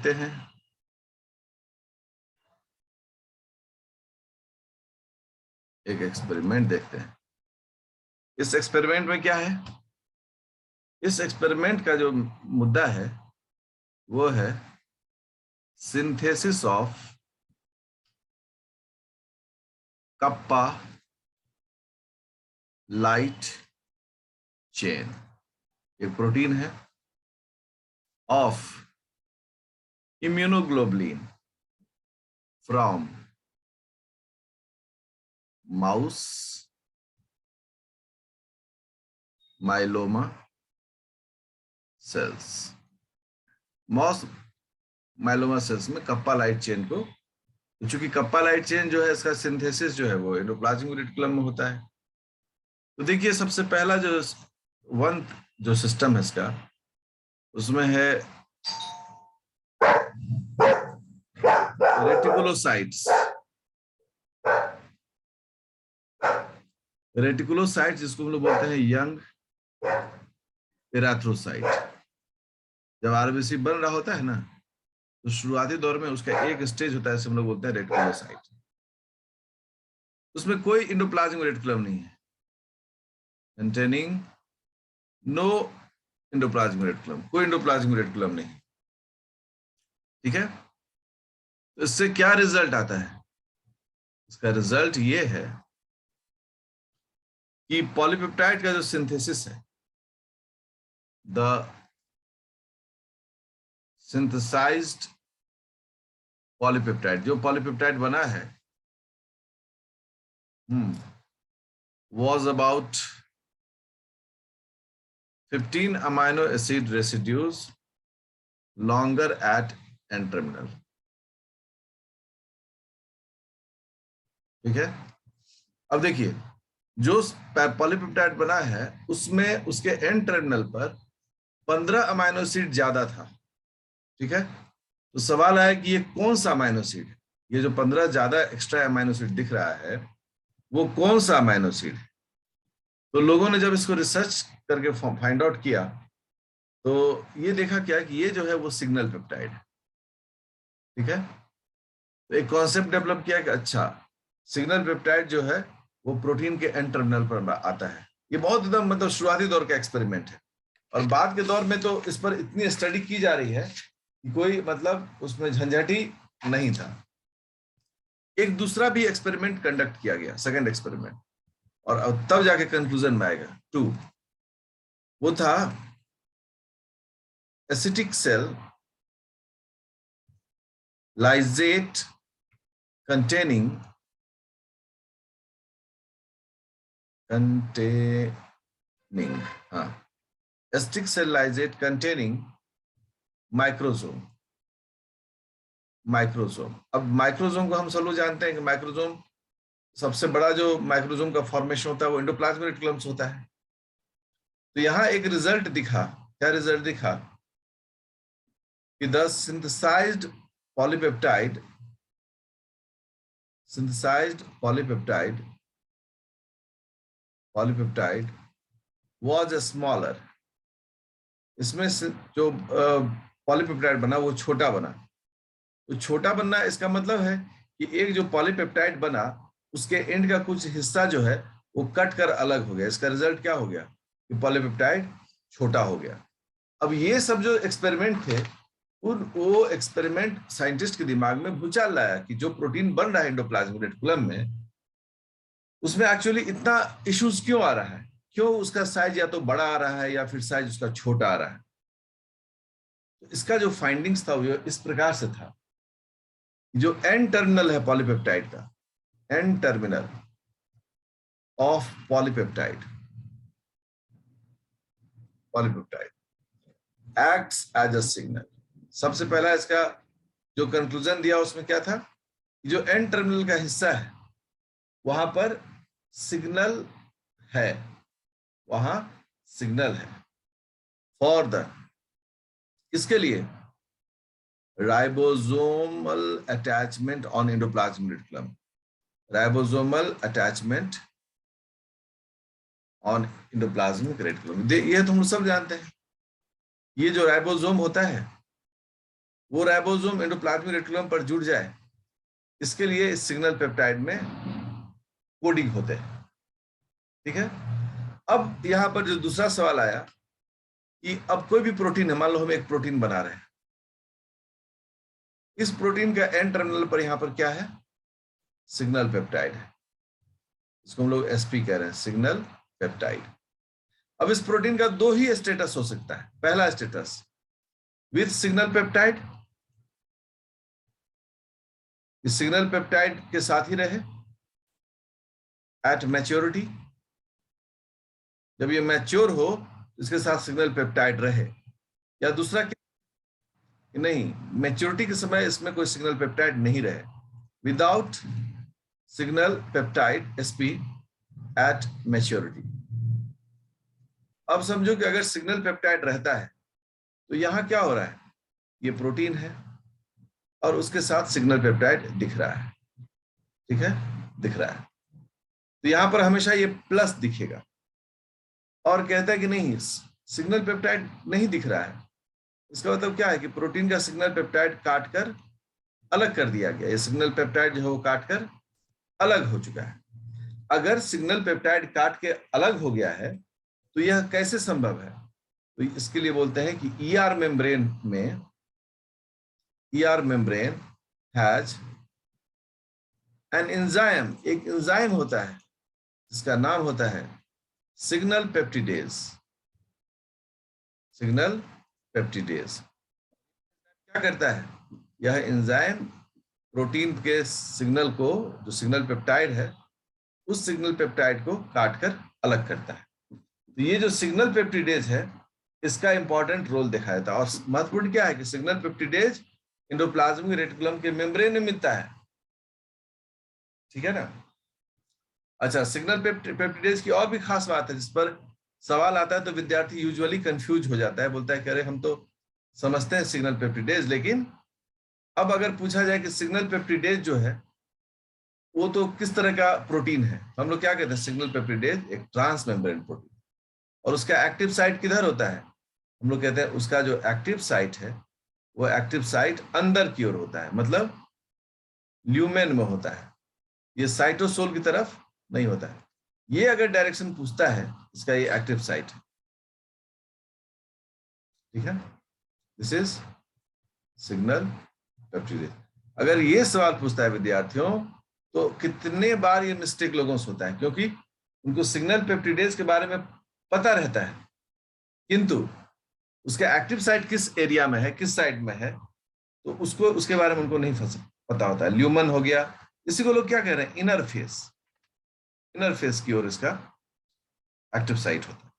देखते हैं। एक एक्सपेरिमेंट देखते हैं। इस एक्सपेरिमेंट में क्या है? इस एक्सपेरिमेंट का जो मुद्दा है वो है synthesis of kappa light chain. एक प्रोटीन है of immunoglobulin from mouse myeloma sales. Mouse myeloma sales में कप्पा लाइट चेन को, चूंकि कप्पा लाइट चेन जो है इसका सिंथेसिस जो है वो एंडोप्लाज्मिक रेटिकुलम में होता है। तो देखिए सबसे पहला जो सिस्टम है इसका, उसमें है रेटिकुलोसाइट्स। रेटिकुलोसाइट जिसको हम लोग बोलते हैं यंग एराथ्रोसाइट। जब आरबीसी बन रहा होता है ना, तो शुरुआती दौर में उसका एक स्टेज होता है, जिसे हम लोग बोलते हैं रेटिकुलोसाइट। उसमें कोई एंडोप्लाज्मिक रेटिकुलम नहीं है, कंटेनिंग नो एंडोप्लाज्मिक रेटिकुलम, कोई एंडोप्लाज्मिक रेटिकुलम नहीं। ठीक है, तो इससे क्या रिजल्ट आता है? इसका रिजल्ट ये है कि पॉलीपेप्टाइड का जो सिंथेसिस है, द सिंथेसाइज्ड पॉलीपेप्टाइड, जो पॉलीपेप्टाइड बना है was about 15 amino acid residues longer at end terminal। ठीक है, अब देखिए जो पॉलीपेप्टाइड बना है उसमें उसके एंड टर्मिनल पर 15 अमाइनो एसिड ज्यादा था। ठीक है, तो सवाल आया कि ये कौन सा अमाइनो एसिड, ये जो 15 ज्यादा एक्स्ट्रा अमाइनो एसिड दिख रहा है वो कौन सा अमाइनो एसिड है? तो लोगों ने जब इसको रिसर्च करके फाइंड आउट किया तो ये देखा क्या कि ये जो है वो सिग्नल पेप्टाइड है। ठीक है, तो एक कॉन्सेप्ट डेवलप किया कि अच्छा सिग्नल पेप्टाइड जो है वो प्रोटीन के एंड टर्मिनल पर आता है। ये बहुत एकदम मतलब शुरुआती दौर का एक्सपेरिमेंट है, और बाद के दौर में तो इस पर इतनी स्टडी की जा रही है कि कोई मतलब उसमें झंझट ही नहीं था। एक दूसरा भी एक्सपेरिमेंट कंडक्ट किया गया, सेकंड एक्सपेरिमेंट, और तब जाके कंक्लूजन में आएगा 2। वो था एसिटिक सेल lysate containing हाँ ascitic cell lysate containing microsome. अब माइक्रोसोम को हम सब लोग जानते हैं कि माइक्रोसोम सबसे बड़ा जो माइक्रोसोम का फॉर्मेशन होता है वो एंडोप्लाज्मिक रेटिकुलम से होता है। तो यहां एक रिजल्ट दिखा, क्या रिजल्ट दिखा कि the synthesized polypeptide was smaller। इसमें जो पॉलीपेप्टाइड बना वो छोटा बना। तो छोटा बनना इसका मतलब है कि एक जो पॉलीपेप्टाइड बना उसके एंड का कुछ हिस्सा जो है वो कट कर अलग हो गया। इसका रिजल्ट क्या हो गया कि पॉलीपेप्टाइड छोटा हो गया। अब ये सब जो एक्सपेरिमेंट थे वो एक्सपेरिमेंट साइंटिस्ट के दिमाग में भूचाल लाया कि जो प्रोटीन बन रहा है एंडोप्लाज्मिक रेटिकुलम में, उसमें एक्चुअली इतना इश्यूज क्यों आ रहा है, क्यों उसका साइज या तो बड़ा आ रहा है या फिर साइज उसका छोटा आ रहा है। तो इसका जो फाइंडिंग्स था वो इस प्रकार से था, जो एंड टर्मिनल है पॉलीपेप्टाइड का, end terminal of polypeptide acts as a signal. सबसे पहला इसका जो कंक्लूजन दिया उसमें क्या था, जो एंड टर्मिनल का हिस्सा है वहां पर सिग्नल है, वहां सिग्नल है फॉर द, इसके लिए ribosomal attachment on endoplasmic reticulum. Ribosomal attachment on endoplasmic reticulum, ये तुम सब जानते हैं। ये जो राइबोसोम होता है वो राइबोसोम एंडोप्लाज्मिक रेटिकुलम पर जुड़ जाए, इसके लिए इस सिग्नल पेप्टाइड में कोडिंग होते हैं। ठीक है, अब यहां पर जो दूसरा सवाल आया कि अब कोई भी प्रोटीन है, मान लो हम एक प्रोटीन बना रहे हैं, इस प्रोटीन का एन टर्मिनल पर यहां पर क्या है, सिग्नल पेप्टाइड है, इसको हम लोग एसपी कह रहे हैं, सिग्नल पेप्टाइड। अब इस प्रोटीन का दो ही स्टेटस हो सकता है। पहला स्टेटस विथ सिग्नल पेप्टाइड, इस सिग्नल पेप्टाइड के साथ ही रहे एट मैच्योरिटी, जब ये मैच्योर हो इसके साथ सिग्नल पेप्टाइड रहे, या दूसरा क्या, नहीं, मैच्योरिटी के समय इसमें कोई सिग्नल पेप्टाइड नहीं रहे, without signal peptide SP at maturity. अब समझो कि अगर सिग्नल पेप्टाइड रहता है तो यहां क्या हो रहा है, ये प्रोटीन है और उसके साथ सिग्नल पेप्टाइड दिख रहा है, ठीक है, दिख रहा है, तो यहां पर हमेशा ये प्लस दिखेगा। और कहता है कि नहीं, सिग्नल पेप्टाइड नहीं दिख रहा है, इसका मतलब क्या है कि प्रोटीन का सिग्नल पेप्टाइड काटकर अलग कर दिया गया, ये सिग्नल पेप्टाइड जो है वो काटकर अलग हो चुका है। अगर सिग्नल पेप्टाइड काट के अलग हो गया है तो यह कैसे संभव है, तो इसके लिए बोलते हैं कि ईआर मेम्ब्रेन में, ER membrane has an enzyme, एक एंजाइम होता है जिसका नाम होता है सिग्नल पेप्टिडेज। सिग्नल पेप्टिडेज क्या करता है, यह एंजाइम प्रोटीन के सिग्नल को, जो सिग्नल पेप्टाइड है, उस सिग्नल पेप्टाइड को काटकर अलग करता है। तो ये जो सिग्नल पेप्टिडेज है इसका इंपॉर्टेंट रोल दिखाया जाता है। और महत्वपूर्ण क्या है कि सिग्नल पेप्टिडेज एंडोप्लाज्मिक रेटिकुलम के मेम्ब्रेन में मिलता है, ठीक है ना। अच्छा, सिग्नल पेप्टिडेज की और भी खास बात है जिस पर सवाल आता है तो विद्यार्थी यूजुअली कंफ्यूज हो जाता है, बोलता है कि अरे हम तो समझते हैं सिग्नल पेप्टिडेज, लेकिन अब अगर पूछा जाए कि सिग्नल पेप्टिडेज जो है वो तो किस तरह का प्रोटीन है, हम लोग क्या कहते हैं, सिग्नल पेप्टिडेज एक ट्रांस मेम्ब्रेन प्रोटीन, और उसका एक्टिव साइट किधर होता है, हम लोग कहते हैं उसका जो एक्टिव साइट है वो एक्टिव साइट अंदर की ओर होता है, मतलब ल्यूमेन में होता है, ये साइटोसोल की तरफ नहीं होता है। ये अगर डायरेक्शन पूछता है, इसका ये एक्टिव साइट है, ठीक है, दिस इज सिग्नल पेप्टिडेज। अगर ये सवाल पूछता है विद्यार्थियों तो कितने बार ये मिस्टेक लोगों से होता है, क्योंकि उनको सिग्नल पेप्टिडेज के बारे में पता रहता है किंतु उसका एक्टिव साइट किस एरिया में है, किस साइड में है, तो उसको, उसके बारे में उनको नहीं पता होता है। ल्यूमन हो गया, इसी को लोग क्या कह रहे हैं, इनर फेस, इनर फेस की ओर इसका एक्टिव साइट होता है।